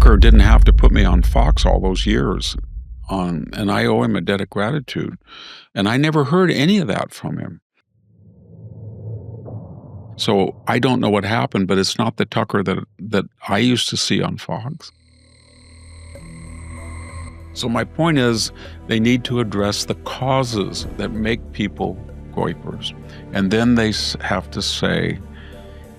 Tucker didn't have to put me on Fox all those years, and I owe him a debt of gratitude. And I never heard any of that from him. So I don't know what happened, but it's not the Tucker that I used to see on Fox. So my point is, they need to address the causes that make people goipers. And then they have to say,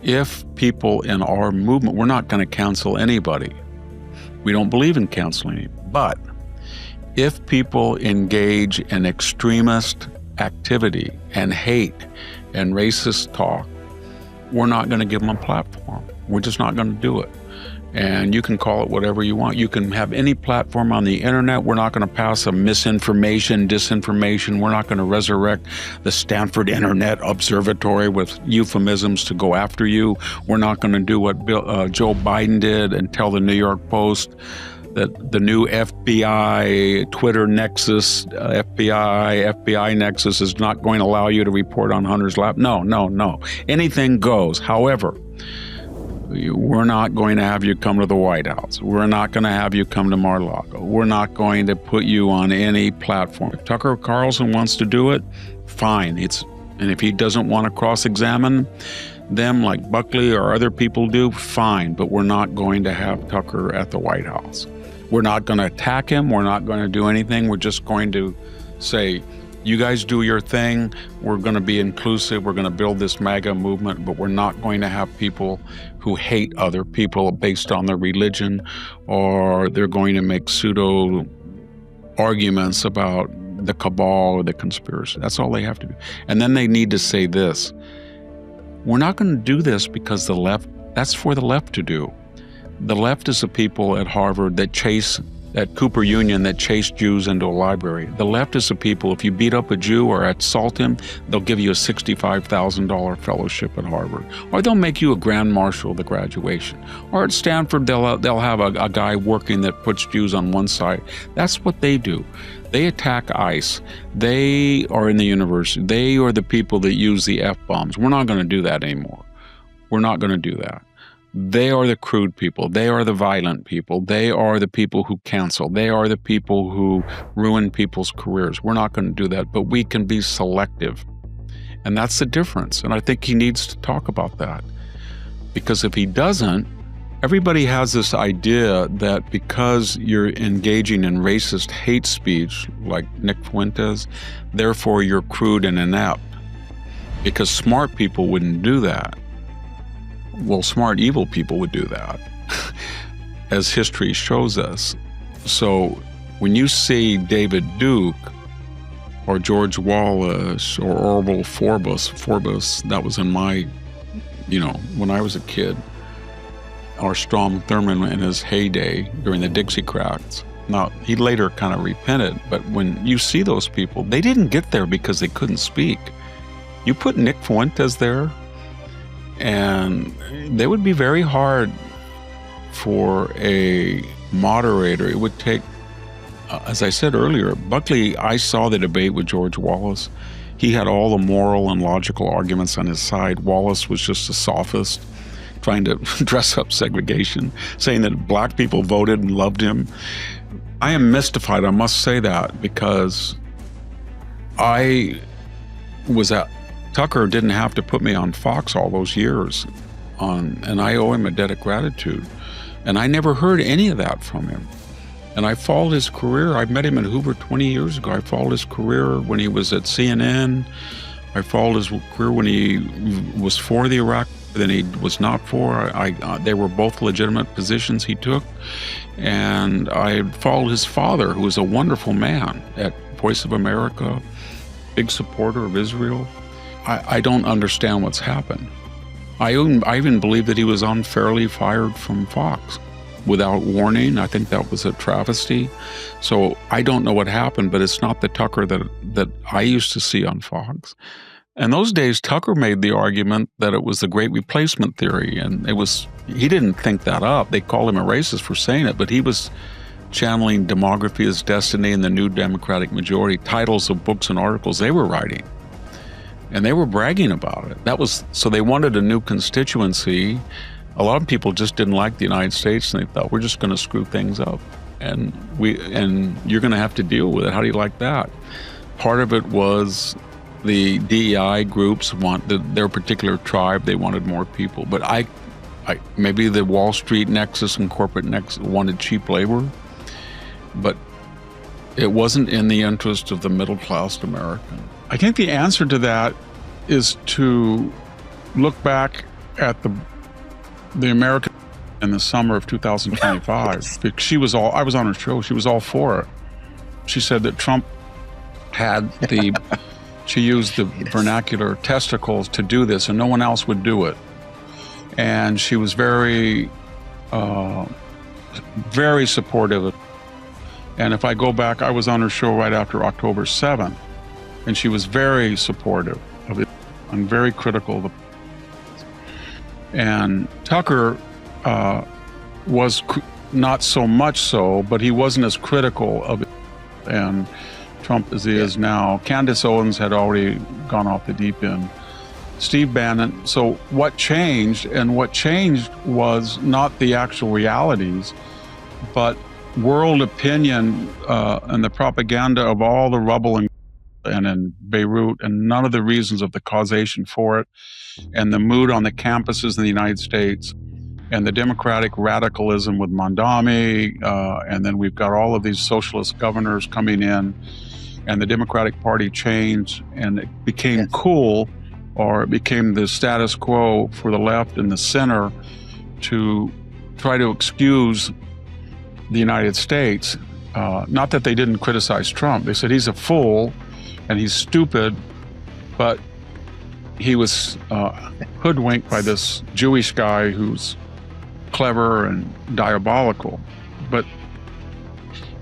if people in our movement, we're not going to cancel anybody. We don't believe in canceling, but if people engage in extremist activity and hate and racist talk, we're not going to give them a platform. We're just not going to do it. And you can call it whatever you want. You can have any platform on the internet. We're not going to pass a misinformation, disinformation. We're not going to resurrect the Stanford Internet Observatory with euphemisms to go after you. We're not going to do what Joe Biden did and tell the New York Post that the new FBI, Twitter Nexus, FBI Nexus is not going to allow you to report on Hunter's lab. No. Anything goes. However, we're not going to have you come to the White House. We're not going to have you come to Mar-a-Lago. We're not going to put you on any platform. If Tucker Carlson wants to do it, fine. And if he doesn't want to cross-examine them like Buckley or other people do, fine. But we're not going to have Tucker at the White House. We're not going to attack him. We're not going to do anything. We're just going to say, you guys do your thing. We're going to be inclusive. We're going to build this MAGA movement, but we're not going to have people who hate other people based on their religion, or they're going to make pseudo arguments about the cabal or the conspiracy. That's all they have to do. And then they need to say this. We're not going to do this because the left, that's for the left to do. The left is the people at Harvard at Cooper Union that chase Jews into a library. The left is the people, if you beat up a Jew or assault him, they'll give you a $65,000 fellowship at Harvard. Or they'll make you a Grand Marshal of the graduation. Or at Stanford, they'll have a guy working that puts Jews on one side. That's what they do. They attack ICE. They are in the university. They are the people that use the F-bombs. We're not going to do that anymore. We're not going to do that. They are the crude people. They are the violent people. They are the people who cancel. They are the people who ruin people's careers. We're not going to do that, but we can be selective. And that's the difference. And I think he needs to talk about that. Because if he doesn't, everybody has this idea that because you're engaging in racist hate speech, like Nick Fuentes, therefore you're crude and inept. Because smart people wouldn't do that. Well, smart, evil people would do that, as history shows us. So when you see David Duke or George Wallace or Orville Forbes, that was in my, when I was a kid, or Strom Thurmond in his heyday during the Dixiecrats. Now, he later kind of repented, but when you see those people, they didn't get there because they couldn't speak. You put Nick Fuentes there, and they would be very hard for a moderator. It would take, as I said earlier, Buckley, I saw the debate with George Wallace. He had all the moral and logical arguments on his side. Wallace was just a sophist trying to dress up segregation, saying that black people voted and loved him. I am mystified, I must say that, because Tucker didn't have to put me on Fox all those years, and I owe him a debt of gratitude. And I never heard any of that from him. And I followed his career. I met him in Hoover 20 years ago. I followed his career when he was at CNN. I followed his career when he was for the Iraq, then he was not for. They were both legitimate positions he took. And I followed his father, who was a wonderful man at Voice of America, big supporter of Israel. I don't understand what's happened. I even believe that he was unfairly fired from Fox without warning. I think that was a travesty. So I don't know what happened, but it's not the Tucker that I used to see on Fox. In those days, Tucker made the argument that it was the Great Replacement theory, and he didn't think that up. They called him a racist for saying it, but he was channeling Demography is Destiny and the New Democratic Majority, titles of books and articles they were writing. And they were bragging about it. So they wanted a new constituency, a lot of people just didn't like the United States, and they thought, we're just going to screw things up, and you're going to have to deal with it. How do you like that? Part of it was the DEI groups their particular tribe. They wanted more people, but maybe the Wall Street nexus and corporate nexus wanted cheap labor, but it wasn't in the interest of the middle-class American. I think the answer to that is to look back at the American in the summer of 2025. Because I was on her show, she was all for it. She said that Trump had she used the vernacular testicles to do this, and no one else would do it. And she was very, very supportive. And if I go back, I was on her show right after October 7th, and she was very supportive of it and very critical of it. And Tucker was not so much so, but he wasn't as critical of it. And Trump as he is now. Candace Owens had already gone off the deep end. Steve Bannon. So what changed? And what changed was not the actual realities, but world opinion and the propaganda of all the rubble and in Beirut, and none of the reasons of the causation for it, and the mood on the campuses in the United States, and the democratic radicalism with Mondami, and then we've got all of these socialist governors coming in, and the Democratic Party changed, and it became cool, or it became the status quo for the left and the center to try to excuse the United States. Not that they didn't criticize Trump. They said he's a fool and he's stupid, but he was hoodwinked by this Jewish guy who's clever and diabolical. But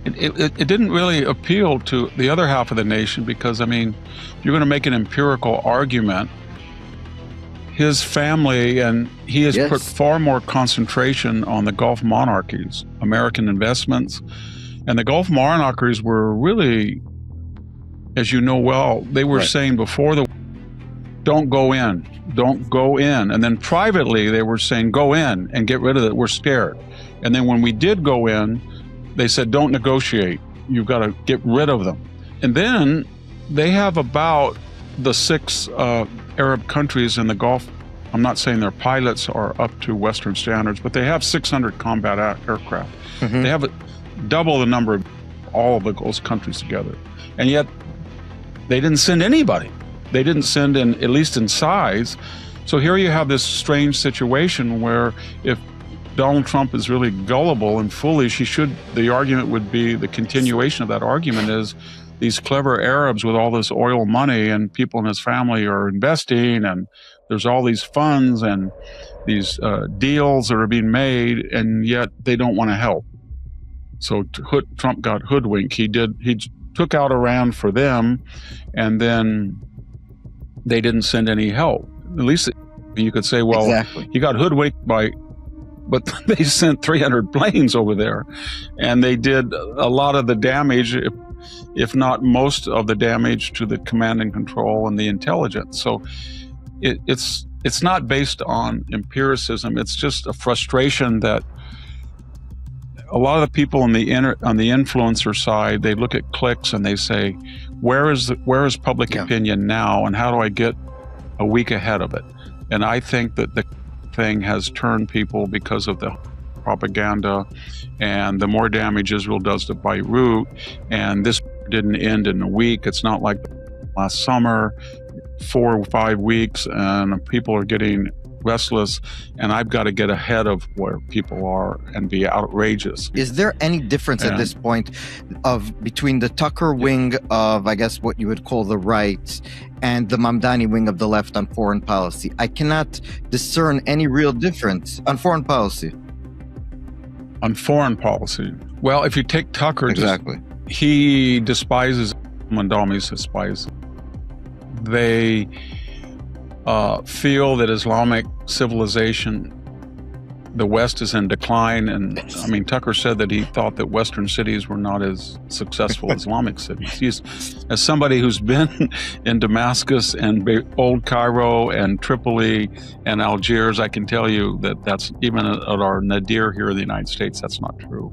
it didn't really appeal to the other half of the nation, because, I mean, you're going to make an empirical argument. His family, and he has put far more concentration on the Gulf monarchies, American investments. And the Gulf monarchies were really, as you know well, they were saying before don't go in, don't go in. And then privately, they were saying, go in and get rid of it, we're scared. And then when we did go in, they said, don't negotiate, you've got to get rid of them. And then they have about the 6 Arab countries in the Gulf. I'm not saying their pilots are up to Western standards, but they have 600 combat aircraft. They have double the number of all of those countries together. And yet they didn't send anybody. They didn't send in, at least in size. So here you have this strange situation where if Donald Trump is really gullible and foolish, the argument would be, the continuation of that argument is, these clever Arabs with all this oil money and people in his family are investing, and there's all these funds and these deals that are being made, and yet they don't want to help. So Trump got hoodwinked. He took out Iran for them, and then they didn't send any help. At least you could say, well, he got hoodwinked but they sent 300 planes over there, and they did a lot of the damage, if not most of the damage, to the command and control and the intelligence. So it's not based on empiricism. It's just a frustration that a lot of the people on the influencer side, they look at clicks and they say, where is public opinion now, and how do I get a week ahead of it? And I think that the thing has turned people because of the propaganda and the more damage Israel does to Beirut. And this didn't end in a week. It's not like last summer, 4 or 5 weeks, and people are getting restless, and I've got to get ahead of where people are and be outrageous. Is there any difference at this point between the Tucker wing of, I guess, what you would call the right, and the Mamdani wing of the left on foreign policy? I cannot discern any real difference on foreign policy. On foreign policy? Well, if you take Tucker, he despises Mondami's despises. They feel that Islamic civilization the West is in decline. And I mean, Tucker said that he thought that Western cities were not as successful as Islamic cities. As somebody who's been in Damascus and Old Cairo and Tripoli and Algiers, I can tell you that that's, even at our nadir here in the United States, that's not true.